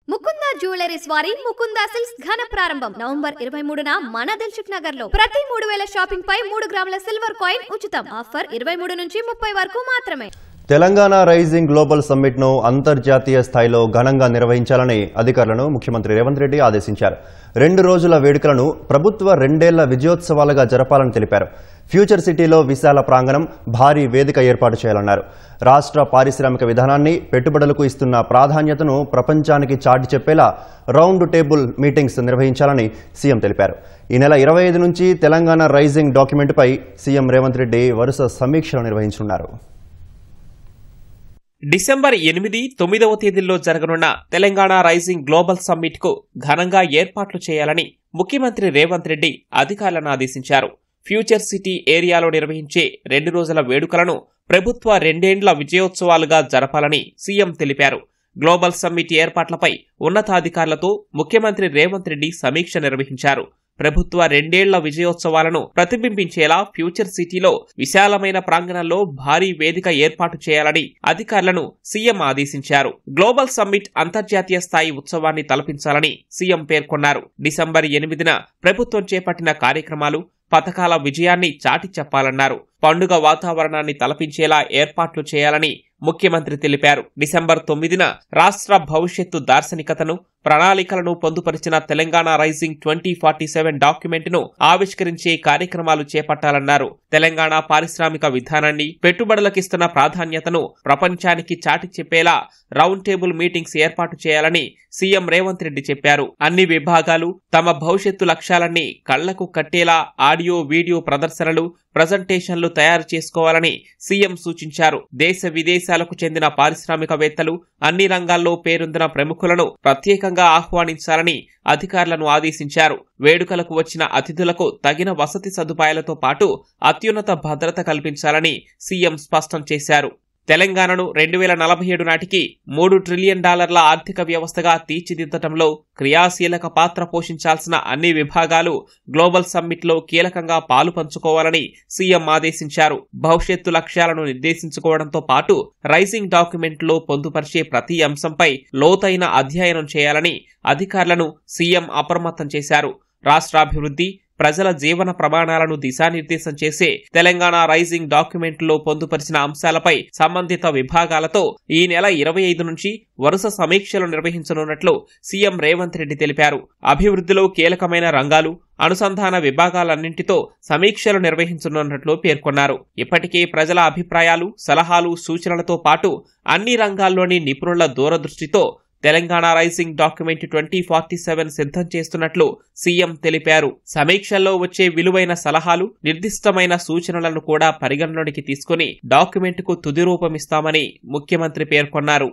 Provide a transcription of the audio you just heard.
Mukunda jewelleries వారి Mukunda silks ఘన ప్రారంభం నవంబర్ 23న మన దిల్సుఖ్ నగర్ లో ప్రతి 3000 షాపింగ్ పై 3 గ్రాముల సిల్వర్ కాయిన్ ఉచితం. ఆఫర్ 23 నుంచి 30 వరకు మాత్రమే. తెలంగాణ రైజింగ్ గ్లోబల్ సమ్మిట్ ను అంతర్జాతీయ స్థాయిలో ఘనంగా నిర్వహించాలని అధికారులను ముఖ్యమంత్రి రేవంత్ రెడ్డి ఆదేశించారు. 2 రోజుల వేడుకలను ప్రభుత్వ 2 ఏళ్ల విజయోత్సవాలుగా జరపాలని తెలిపారు. ఫ్యూచర్ సిటీలో విశాల ప్రాంగణం, భారీ వేదిక ఏర్పాటు చేయాలన్నారు. రాష్ట్ర పారిశ్రామిక విధానాన్ని, పెట్టుబడులకు ఇస్తున్న ప్రాధాన్యతను ప్రపంచానికి చాటి చెప్పేలా రౌండ్ టేబుల్ మీటింగ్స్ నిర్వహించాలని సీఎం తెలిపారు. ఈ నెల 25 నుంచి తెలంగాణ రైజింగ్ డాక్యుమెంట్పై సీఎం రేవంత్ రెడ్డి వరుస సమీక్షలు నిర్వహించనున్నారు. డిసెంబర్ 8, 9వ తేదీల్లో జరగనున్న తెలంగాణ రైజింగ్ గ్లోబల్ సమ్మిట్ కు ఘనంగా ఏర్పాట్లు చేయాలని ముఖ్యమంత్రి రేవంత్ రెడ్డి అధికారులను ఆదేశించారు. ఫ్యూచర్ సిటీ ఏరియాలో నిర్వహించే 2 రోజుల వేడుకలను ప్రభుత్వ 2 ఏండ్ల విజయోత్సవాలుగా జరపాలని సీఎం తెలిపారు. గ్లోబల్ సమ్మిట్ ఏర్పాట్లపై ఉన్నతాధికారులతో ముఖ్యమంత్రి రేవంత్ రెడ్డి సమీక్ష నిర్వహించారు. ప్రభుత్వ 2 ఏళ్ల విజయోత్సవాలను ప్రతిబింబించేలా ఫ్యూచర్ సిటీలో విశాలమైన ప్రాంగణంలో భారీ వేదిక ఏర్పాటు చేయాలని అధికారులను సీఎం ఆదేశించారు. గ్లోబల్ సమ్మిట్ అంతర్జాతీయ స్థాయి ఉత్సవాన్ని తలపించాలని సీఎం పేర్కొన్నారు. డిసెంబర్ 8న ప్రభుత్వం చేపట్టిన కార్యక్రమాలు, పథకాల విజయాన్ని చాటి చెప్పాలన్నారు. పండుగ వాతావరణాన్ని తలపించేలా ఏర్పాట్లు చేయాలని ముఖ్యమంత్రి తెలిపారు. డిసెంబర్ 9న రాష్ట్ర భవిష్యత్తు దార్శనికతను, ప్రణాళికలను పొందుపరిచిన తెలంగాణ రైజింగ్ 2047 డాక్యుమెంట్ను ఆవిష్కరించే కార్యక్రమాలు చేపట్టాలన్నారు. తెలంగాణ పారిశ్రామిక విధానాన్ని, పెట్టుబడులకిస్తున్న ప్రాధాన్యతను ప్రపంచానికి చాటి చెప్పేలా రౌండ్ టేబుల్ మీటింగ్స్ ఏర్పాటు చేయాలని సీఎం రేవంత్ రెడ్డి చెప్పారు. అన్ని విభాగాలు తమ భవిష్యత్తు లక్ష్యాలన్నీ కళ్లకు కట్టేలా ఆడియో, వీడియో ప్రదర్శనలు, ప్రజెంటేషన్లు తయారు చేసుకోవాలని సీఎం సూచించారు. దేశ విదేశాలకు చెందిన పారిశ్రామికవేత్తలు, అన్ని రంగాల్లో పేరొందిన ప్రముఖులను ప్రత్యేకంగా ఆహ్వానించాలని అధికారులను ఆదేశించారు. వేడుకలకు వచ్చిన అతిథులకు తగిన వసతి సదుపాయాలతో పాటు అత్యున్నత భద్రత కల్పించాలని సీఎం స్పష్టం చేశారు. తెలంగాణను 2047 నాటికి $3 ట్రిలియన్ ఆర్థిక వ్యవస్థగా తీర్చిదిద్దటంలో క్రియాశీలక పాత్ర పోషించాల్సిన అన్ని విభాగాలు గ్లోబల్ సమ్మిట్లో కీలకంగా పాలు పంచుకోవాలని సీఎం ఆదేశించారు. భవిష్యత్తు లక్ష్యాలను నిర్దేశించుకోవడంతో పాటు రైజింగ్ డాక్యుమెంట్లో పొందుపరిచే ప్రతి అంశంపై లోతైన అధ్యయనం చేయాలని అధికారులను సీఎం అప్రమత్తం చేశారు. రాష్ట్రాభివృద్ధి, ప్రజల జీవన ప్రమాణాలను దిశానిర్దేశం చేసే తెలంగాణ రైజింగ్ డాక్యుమెంట్లో పొందుపరిచిన అంశాలపై సంబంధిత విభాగాలతో ఈ నెల 25 నుంచి వరుస సమీక్షలు నిర్వహించనున్నట్లు సీఎం రేవంత్ రెడ్డి తెలిపారు. అభివృద్ధిలో కీలకమైన రంగాలు, అనుసంధాన విభాగాలన్నింటితో సమీక్షలు నిర్వహించనున్నట్లు పేర్కొన్నారు. ఇప్పటికే ప్రజల అభిప్రాయాలు, సలహాలు, సూచనలతో పాటు అన్ని రంగాల్లోని నిపుణుల దూరదృష్టితో తెలంగాణ రైజింగ్ డాక్యుమెంట్ 2047 సిద్ధం చేస్తున్నట్లు సీఎం తెలిపారు. సమీక్షల్లో వచ్చే విలువైన సలహాలు, నిర్దిష్టమైన సూచనలను కూడా పరిగణలోనికి తీసుకుని డాక్యుమెంట్కు తుది రూపమిస్తామని ముఖ్యమంత్రి పేర్కొన్నారు.